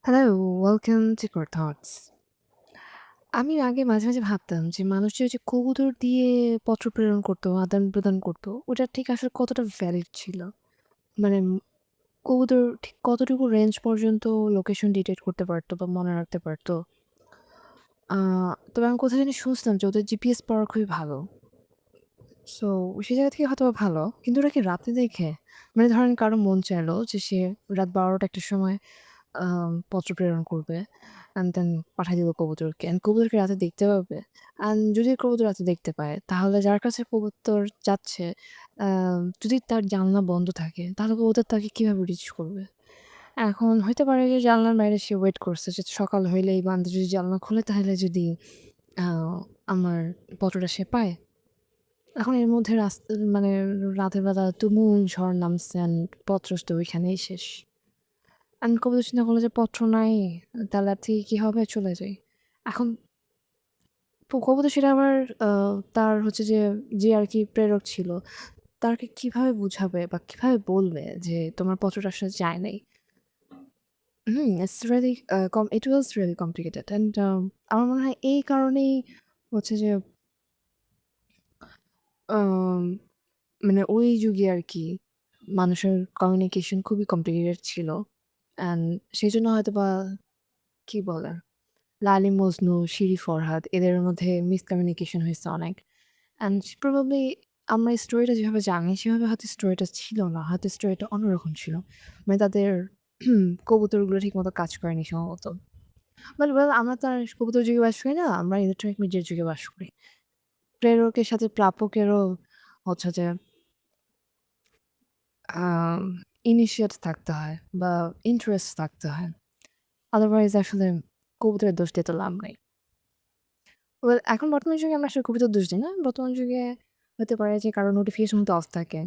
Hello, welcome to core thoughts. আমি আগে মাঝে মাঝে ভাবতাম যে মানুষ যে কবুতর দিয়ে পত্র প্রেরণ করতো, আদান-প্রদান করতো, ওটা ঠিক আসলে কতটা ভ্যালিড ছিল? মানে কবুতর ঠিক কতটুকু রেঞ্জ পর্যন্ত লোকেশন ডিটেক্ট করতে পারতো বা মনে রাখতে পারতো? আ তবে আমি কোথায় জানি শুনছিলাম যে ওদের জিপিএস পাওয়ার খুবই ভালো। সো সেই জায়গা থেকে হয়তোবা ভালো। কিন্তু ওরা কি রাতে দেখে? মানে ধরেন কারো মন চাইলো যে সে রাত ১২টা ১টার সময় পত্র প্রেরণ করবে। অ্যান্ড দেন পাঠায় দিল কবুতরকে। অ্যান্ড কবুতরকে রাতে দেখতে পাবে। অ্যান্ড যদি কবুতর রাতে দেখতে পায়, তাহলে যার কাছে কবুতর যাচ্ছে, যদি তার জানলা বন্ধ থাকে, তাহলে কবুতর তাকে কিভাবে রিচ করবে? এখন হইতে পারে যে জানলার বাইরে সে ওয়েট করছে যে সকাল হইলেই বান্দর যদি জানলা খুলে তাহলে যদি আ আমার পত্রটা সে পায়। এখন এর মধ্যে মানে রাতের বেলা তুমুল ঝড় নামছে অ্যান্ড পত্র তো ওইখানেই শেষ। আমি কবিতা চিন্তা করলে যে পত্র নাই, তাহলে আর থেকে কি হবে? চলে যাই। এখন কবিতা সেটা আবার আ তার হচ্ছে যে আরকি প্রেরক ছিল, তাকে কিভাবে বুঝাবে বা কিভাবে বলবে যে তোমার পত্রটা আসলে যায় নাই? It's really it was really complicated and আমার মনে হয় এই কারণেই হচ্ছে যে আম মানে ওই যুগে আরকি মানুষের কমিউনিকেশন খুবই কমপ্লিকেটেড ছিল। অ্যান্ড সেজন্য হয়তোবা কি বলে? লালি মজনু, শিরি ফরহাদ এদের মধ্যে মিসকমিউনিকেশন হইছে অনেক। অ্যান্ড প্রবাবলি আমরা এই স্টোরিটা যেভাবে জানি সেভাবে হয়তো স্টোরিটা ছিল না। হয়তো স্টোরিটা অন্যরকম ছিল। মানে তাদের কবুতরগুলো ঠিকমতো কাজ করেনি সম্ভবত। বাট ওয়েল আমরা তো আর কবুতর যুগে বাস করি না। আমরা ইলেকট্রনিক মিডিয়ার যুগে বাস করি। প্রেরকের সাথে প্রাপকেরও হচ্ছে যে আম ইনিশিয়েট থাকতে হয় বা ইন্টারেস্ট থাকতে হয়। আদারওয়াইজ আসলে কবুতরের দোষ দিয়ে তো লাভ নাই। ওয়েল এখন বর্তমান যুগে আমরা আসলে কবিতার দোষ দিই না। বর্তমান যুগে হতে পারে যে কারো নোটিফিকেশন হয়তো অফ থাকে।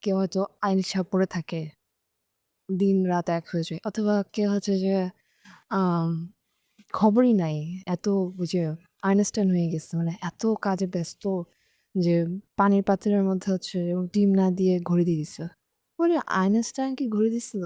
কেউ হয়তো আইলিশা পড়ে থাকে। দিন-রাত এক হয়ে যায়। অথবা কেউ হচ্ছে যে আম খবরই নাই। এত ওই যে আইনস্টাইন হয়ে গেছে। মানে এত কাজে ব্যস্ত যে পানির পাত্রের মধ্যে হচ্ছে ডিম না দিয়ে ঘড়ি দিয়ে দিছে। বলি আইনস্টাইন কি ঘড়ি দিছিল?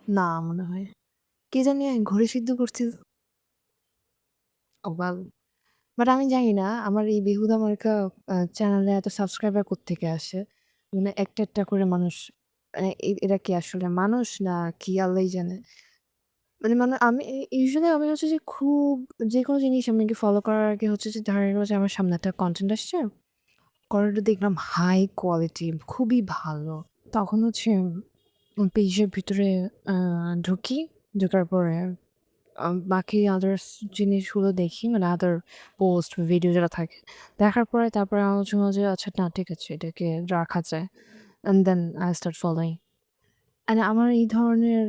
না মনে হয়। কে জানি ঘড়ি সিদ্ধ করছিল। ওয়াও! বাট আমি জানি না আমার এই বেহুদা মার্কা চ্যানেলে এত সাবস্ক্রাইবার কোত্থেকে আসে। মানে একটা করে মানুষ মানে এরা কি আসলে মানুষ না কি আল্লাহই জানে। মানে আমি ইউজুয়ালি আমি হচ্ছে যে খুব যেকোনো জিনিস আমাকে ফলো করার আগে হচ্ছে যে ধরেন যে আমার সামনে একটা কনটেন্ট আসছে। কন্টেন্টটা দেখলাম হাই কোয়ালিটি খুবই ভালো। তখন হচ্ছে পেজের ভিতরে আ ঢুকি। ঢোকার পরে বাকি আদার্স জিনিসগুলো দেখি মানে আদার পোস্ট, ভিডিও যারা থাকে। দেখার পরে তারপরে আমার হচ্ছে মনে হয় যে আচ্ছা না ঠিক আছে এটাকে রাখা যায়। And then I start following and আমার এই ধরনের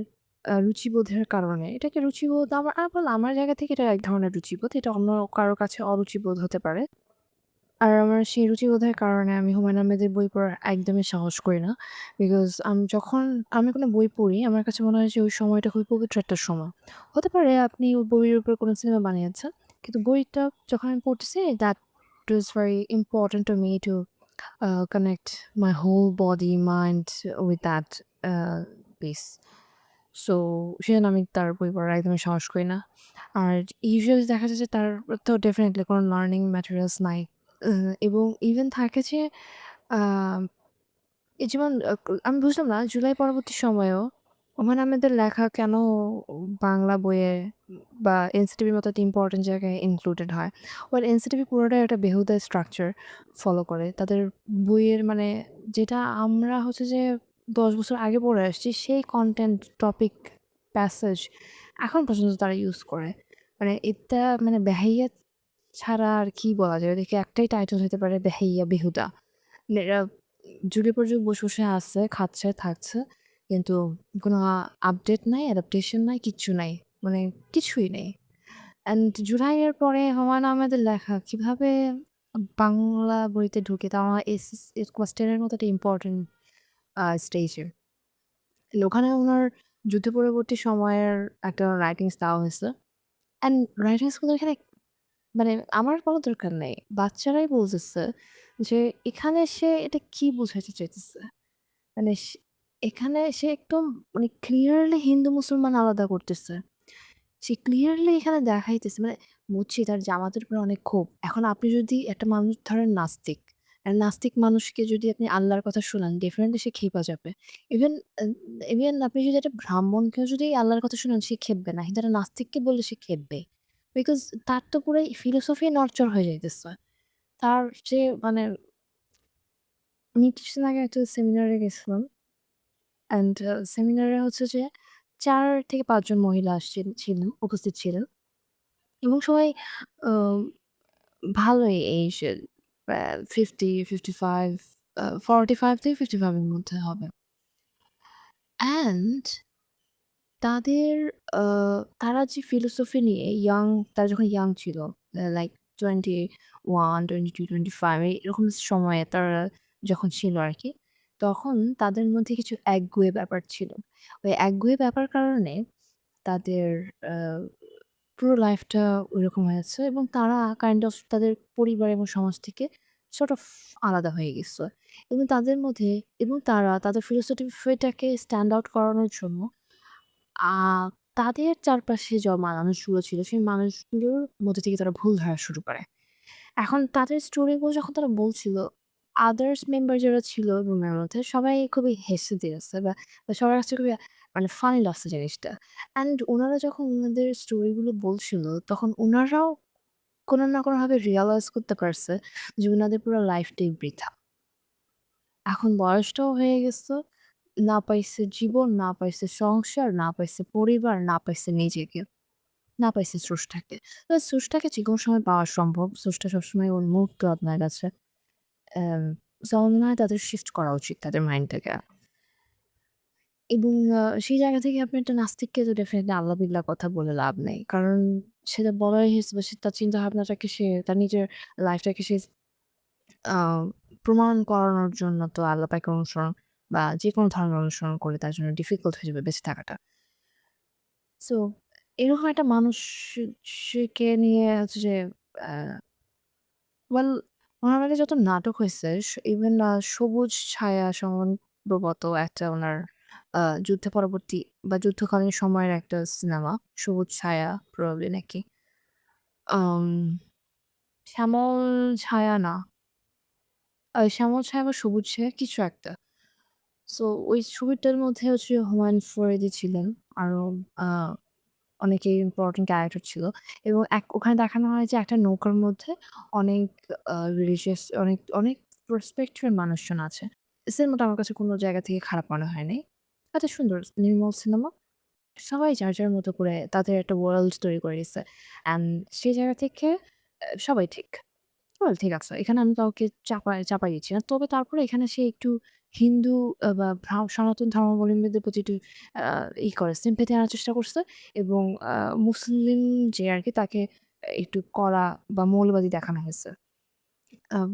রুচিবোধের কারণে এটাকে রুচিবোধ আমার বললাম আমার জায়গা থেকে এটা এক ধরনের রুচিবোধ। এটা অন্য কারো কাছে অরুচিবোধ হতে পারে। আর আমার সেই রুচিবোধের কারণে আমি হুমায়ূন আহমেদের বই পড়ার একদমই সাহস করি না। বিকজ যখন আমি কোনো বই পড়ি আমার কাছে মনে হয় যে ওই সময়টা খুবই পবিত্র একটা সময়। হতে পারে আপনি ওই বইয়ের উপর কোনো সিনেমা বানিয়েছেন। কিন্তু বইটা যখন আমি পড়তেছি that was very important to me to connect my whole body, mind with that piece. So সেজন্য আমি তার বই পড়ার একদমই সাহস করি না। আর ইউজুয়ালি দেখা যায় যে তার তো ডেফিনিটলি কোনো লার্নিং ম্যাটেরিয়ালস নাই। এবং ইভেন থাকে যে আ এই যেমন আমি বুঝলাম না জুলাই পরবর্তী সময়েও হুমায়ূন আহমেদের লেখা কেন বাংলা বইয়ে বা এনসিটিভির মতো একটা ইম্পোর্টেন্ট জায়গায় ইনক্লুডেড হয়। ওয়াল এনসিটিভি পুরোটাই একটা বেহুদা স্ট্রাকচার ফলো করে। তাদের বইয়ের মানে যেটা আমরা হচ্ছে যে ১০ বছর আগে পড়ে আসছি সেই কনটেন্ট, টপিক, প্যাসেজ এখন পর্যন্ত তারা ইউজ করে। মানে এটা মানে বেহাইয়া ছাড়া আর কি বলা যায়? ওদেরকে একটাই টাইটেল হইতে পারে বেহাইয়া, বেহুদা। এরা যুগের পর যুগ বসে আছে, খাচ্ছে, থাকছে। কিন্তু কোনো আপডেট নাই, অ্যাডাপ্টেশন নাই, কিচ্ছু নাই। মানে কিছুই নেই। অ্যান্ড জুলাইয়ের পরে হুমায়ূন আহমেদের লেখা কিভাবে বাংলা বইতে ঢুকে তাও আমার ক্লাস 10 এর মতো একটা ইম্পোর্টেন্ট স্টেজে। ওখানে উনার যুদ্ধ পরবর্তী সময়ের একটা রাইটিংস দেওয়া হয়েছে। অ্যান্ড রাইটিংস গুলো এখানে মানে আমার বলার দরকার নেই। বাচ্চারাই বলতেছে যে এখানে সে এটা কি বুঝাইতে চাইতেছে। মানে এখানে সে একদম মানে ক্লিয়ারলি হিন্দু মুসলমান আলাদা করতেছে। সে ক্লিয়ারলি এখানে দেখাইতেছে মানে বুঝছি তার জামাতের উপরে অনেক ক্ষোভ। এখন আপনি যদি একটা মানুষ ধরেন নাস্তিক, নাস্তিক মানুষকে যদি আপনি আল্লাহর কথা শোনান ডেফিনিটলি সে ক্ষেপা যাবে। ইভেন আ ইভেন আপনি যদি একটা ব্রাহ্মণকেও যদি আল্লাহর কথা শোনান সে ক্ষেপবে না। কিন্তু একটা নাস্তিককে বললে সে ক্ষেপবে। বিকজ তার তো পুরাই ফিলোসফি নড়চড় হয়ে যাইতেছে। তার যে মানে আমি কিছুদিন আগে একটা সেমিনারে গেছিলাম। অ্যান্ড সেমিনারে হচ্ছে যে ৪ থেকে ৫ জন মহিলা ছিলেন, উপস্থিত ছিলেন এবং সবাই আ ভালোই এজের আ ৫০, ৫৫ ৪৫ থেকে ৫৫ এর মধ্যে হবে। অ্যান্ড তাদের আ তারা যে ফিলোসফি নিয়ে তারা যখন ইয়াং ছিল লাইক 21, 22, 25 এরকম সময়ে তারা যখন ছিল আরকি, তখন তাদের মধ্যে কিছু একগুঁয়ে ব্যাপার ছিল। ওই একগুঁয়ে ব্যাপার কারণে তাদের আ পুরো লাইফটা ঐরকম হয়েছে এবং তারা কাইন্ড অফ তাদের পরিবার এবং সমাজ থেকে সর্ট অফ আলাদা হয়ে গেছে। এবং তাদের মধ্যে এবং তারা তাদের ফিলোসফিটাকে স্ট্যান্ড আউট করানোর জন্য আ তাদের চারপাশে মানুষগুলো ছিল, সেই মানুষগুলোর মধ্যে থেকে তারা ভুল ধরা শুরু করে। এখন তাদের স্টোরিগুলো যখন তারা বলছিল, আদার্স মেম্বার যারা ছিল রুমের মধ্যে সবাই খুবই হেসে দিয়েছে বা সবার কাছে খুবই মানে ফানি লাগছে জিনিসটা। অ্যান্ড উনারা যখন উনাদের স্টোরিগুলো বলছিল, তখন উনারাও কোনো না কোনোভাবে রিয়ালাইজ করতে পারছে যে উনাদের পুরো লাইফটাই বৃথা। এখন বয়সটাও হয়ে গেছে। না পাইছে জীবন, না পাইছে সংসার, না পাইছে পরিবার, না পাইছে নিজেকে, না পাইছে স্রষ্টাকে। তো স্রষ্টাকে যেকোনো সময় পাওয়া সম্ভব। স্রষ্টা সবসময় উন্মুক্ত আপনার কাছে। অ্যাম সো আমার মনে হয় তাদের শিফট করা উচিত তাদের মাইন্ডটাকে। এবং সেই জায়গা থেকে আপনি একটা নাস্তিককে তো ডেফিনিটলি আল্লাহ-বিল্লাহ কথা বলে লাভ নেই। কারণ সেটা বলাই হয়েছে বা সে তার চিন্তাভাবনাটাকে সে তার নিজের লাইফটাকে সে আ প্রমাণ করানোর জন্য তো আল্লাহ পাকের অনুসরণ বা যেকোনো ধর্মের অনুসরণ করলে তার জন্য ডিফিকাল্ট হয়ে যাবে বেঁচে থাকাটা। সো এরকম একটা মানুষকে নিয়ে হচ্ছে যে আ ওয়েল উনার আগে যত নাটক হইছে ইভেন সবুজ ছায়া সম্ভবত একটা উনার যুদ্ধ পরবর্তী বা যুদ্ধকালীন সময়ের একটা সিনেমা। সবুজ ছায়া প্রবাবলি নাকি। আম শ্যামল ছায়া না। শ্যামল ছায়া বা সবুজ ছায়া কিছু একটা। সো ওই ছবিটার মধ্যে হচ্ছে হুমায়ূন ফরিদী ছিলেন। আরো আ অনেকেই ইম্পোর্টেন্ট ক্যারেক্টার ছিল এবং ওখানে দেখানো হয় যে একটা নৌকার মধ্যে অনেক রিলিজিয়াস অনেক পার্সপেক্টিভ এর মানুষজন আছে। সিনেমাটা আমার কাছে কোনো জায়গা থেকে খারাপ মনে হয় নাই। এত সুন্দর নির্মল সিনেমা। সবাই যার মতো করে তাদের একটা ওয়ার্লড তৈরি করে দিছে। অ্যান্ড সেই জায়গা থেকে সবাই ঠিক। ওয়েল ঠিক আছে। এখানে আমি কাউকে চাপাই দিচ্ছি না। তবে তারপরে এখানে সে একটু হিন্দু বা সনাতন ধর্মাবলম্বীদের প্রতি একটু আ sympathy আনার চেষ্টা করছে এবং আ মুসলিম যে আরকি তাকে একটু কড়া বা মৌলবাদী দেখানো হয়েছে।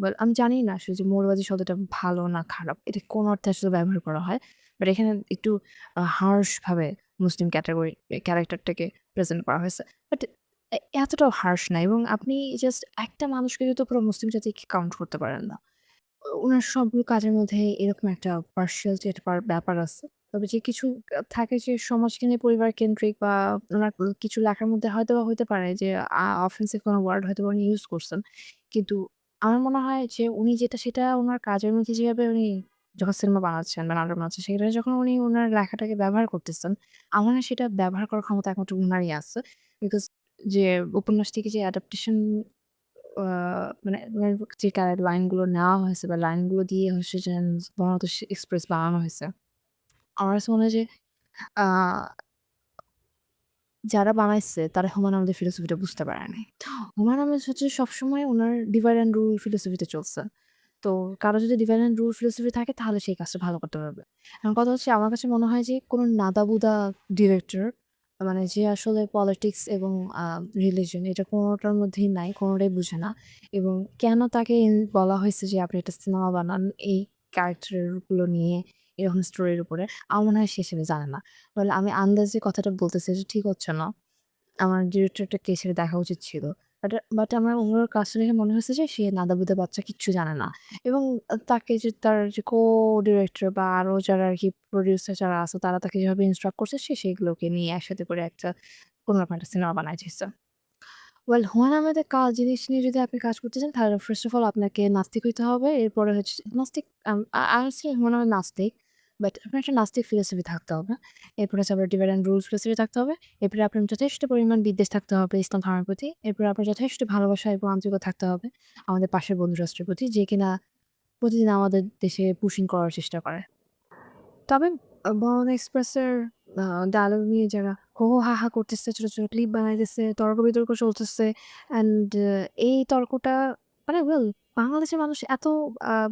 বাট আমি জানি না আসলে যে মৌলবাদী শব্দটা ভালো না খারাপ। এটা কোন অর্থে আসলে ব্যবহার করা হয়। বাট এখানে একটু হার্শ ভাবে মুসলিম ক্যারেক্টারটাকে প্রেজেন্ট করা হয়েছে। বাট এতটাও হার্শ না এবং আপনি জাস্ট একটা মানুষকে কিন্তু পুরো মুসলিম জাতিকে কাউন্ট করতে পারেন না। উনার সবগুলো কাজের মধ্যে এরকম একটা partiality একটা ব্যাপার আছে। তবে যে কিছু থাকে যে সমাজকেন্দ্রিক, পরিবার কেন্দ্রিক বা উনার কিছু লেখার মধ্যে হয়তোবা হইতে পারে যে offensive কোনো ওয়ার্ড হয়তোবা উনি ইউজ করছেন। কিন্তু আমার মনে হয় যে উনি সেটা উনার কাজের মধ্যে যেভাবে উনি যখন সিনেমা বানাচ্ছেন বা নাটক বানাচ্ছেন সেখানে যখন উনি উনার লেখাটাকে ব্যবহার করতেছেন, আমার মনে হয় সেটা ব্যবহার করার ক্ষমতা একমাত্র উনারই আছে। বিকজ যে উপন্যাস থেকে যে অ্যাডাপ্টেশন আ মানে ওনার যে লাইনগুলো নেওয়া হয়েছে বা লাইনগুলো দিয়ে হচ্ছে যে বঙ্গবন্ধু এক্সপ্রেস বানানো হয়েছে। আমার কাছে মনে হয় যে আ যারা বানাইছে তারা হুমায়ূন আহমেদের ফিলোসফিটা বুঝতে পারে নাই। হুমায়ূন আহমেদ হচ্ছে সবসময় উনার ডিভাইড অ্যান্ড রুল ফিলোসফিতে চলছে। তো কারো যদি ডিভাইড অ্যান্ড রুল ফিলোসফি থাকে তাহলে সেই কাজটা ভালো করতে পারবে। এখন কথা হচ্ছে আমার কাছে মনে হয় যে কোনো নাদাবুদা ডিরেক্টর মানে যে আসলে পলিটিক্স এবং আ রিলিজন এটা কোনোটার মধ্যেই নাই, কোনোটাই বুঝে না। এবং কেন তাকে বলা হয়েছে যে আপনি একটা সিনেমা বানান এই ক্যারেক্টার গুলো নিয়ে এরকম স্টোরির উপরে। আমার মনে হয় সে হিসেবে জানে না। বলে আমি আন্দাজে কথাটা বলতেছি এটা ঠিক হচ্ছে না। আমার ডিরেক্টরটা কে সেটা দেখা উচিত ছিল। বাট আমার ওর কাজটা দেখে মনে হয়েছে যে সে নাদাবুদা বাচ্চা কিচ্ছু জানে না। এবং তাকে যে তার যে ডিরেক্টর বা আরো যারা আরকি প্রোডিউসার যারা আছে তারা তাকে যেভাবে ইন্সট্রাক্ট করছে সে সেগুলোকে নিয়ে একসাথে করে একটা কোনরকম একটা সিনেমা বানায় দিছে। ওয়েল হুমায়ূন আহমেদের জিনিস নিয়ে যদি আপনি কাজ করতে চান তাহলে ফার্স্ট অফ অল আপনাকে নাস্তিক হইতে হবে। এরপরে হচ্ছে নাস্তিক honestly হুমায়ূন আহমেদ নাস্তিক। বাট আপনার একটা নাস্তিক ফিলোসফি থাকতে হবে। এরপরে হচ্ছে আপনার ডিভাইড অ্যান্ড রুলস ফিলোসফি থাকতে হবে। এরপরে আপনার যথেষ্ট পরিমাণ বিদ্বেষ থাকতে হবে ইসলাম ধর্মের প্রতি। এরপরে আপনার যথেষ্ট ভালোবাসা এবং আন্তরিকতা থাকতে হবে আমাদের পাশের বন্ধু রাষ্ট্রের প্রতি যে কিনা প্রতিদিন আমাদের দেশে পুশিং করার চেষ্টা করে। তবে বরুণা এক্সপ্রেসের আ ডায়ালগ নিয়ে যারা হো, হো, হা, হা করতেছে, ছোট, ছোট ক্লিপ বানাইতেছে, তর্ক-বিতর্ক চলতেছে অ্যান্ড এই তর্কটা মানে ওয়েল বাংলাদেশের মানুষ এত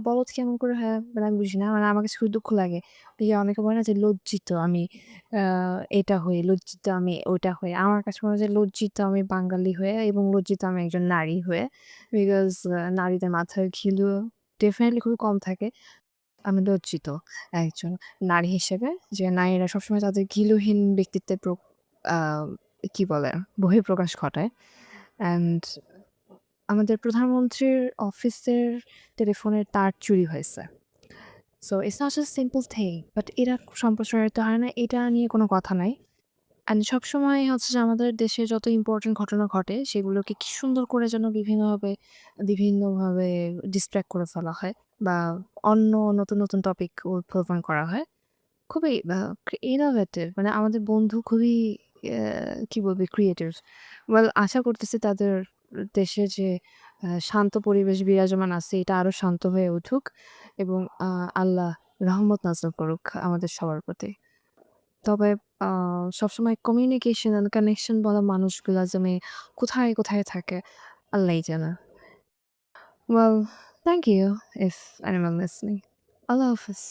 বলদ কেমন করে হয় মানে আমি বুঝি না। মানে আমার কাছে খুবই দুঃখ লাগে। ওই যে অনেকে বলে না যে লজ্জিত আমি আ এটা হয়ে, লজ্জিত আমি ওইটা হয়ে। আমার কাছে মনে হয় যে লজ্জিত আমি বাঙালি হয়ে এবং লজ্জিত আমি একজন নারী হয়ে। বিকজ নারীদের মাথায় ঘিলু ডেফিনিটলি খুবই কম থাকে। আমি লজ্জিত একজন নারী হিসেবে যে নারীরা সবসময় তাদের গিলুহীন ব্যক্তিত্বের আ কি বলে? বহিঃপ্রকাশ ঘটায়। অ্যান্ড আমাদের প্রধানমন্ত্রীর অফিসের টেলিফোনের তার চুরি হয়েছে। So it's not just simple thing but এটা সম্প্রসারিত হয় না, এটা নিয়ে কোনো কথা নাই। অ্যান্ড সবসময় হচ্ছে যে আমাদের দেশে যত ইম্পোর্টেন্ট ঘটনা ঘটে সেগুলোকে কি সুন্দর করে যেন বিভিন্নভাবে ডিস্ট্রাক্ট করে ফেলা হয় বা অন্য নতুন, নতুন টপিক উদ্ভাবন করা হয়। খুবই ইনোভেটিভ মানে আমাদের বন্ধু খুবই অ্যা কি বলবো ক্রিয়েটিভ। ওয়েল আশা করতেছি তাদের দেশে যে শান্ত পরিবেশ বিরাজমান আছে এটা আরো শান্ত হয়ে উঠুক এবং আল্লাহ রহমত নাযিল করুক আমাদের সবার প্রতি। তবে আ সবসময় কমিউনিকেশন অ্যান্ড কানেকশন বলা মানুষগুলা যেন কোথায়, কোথায় থাকে আল্লাহই জানে। Well thank you if anyone listening. আল্লাহ হাফেজ।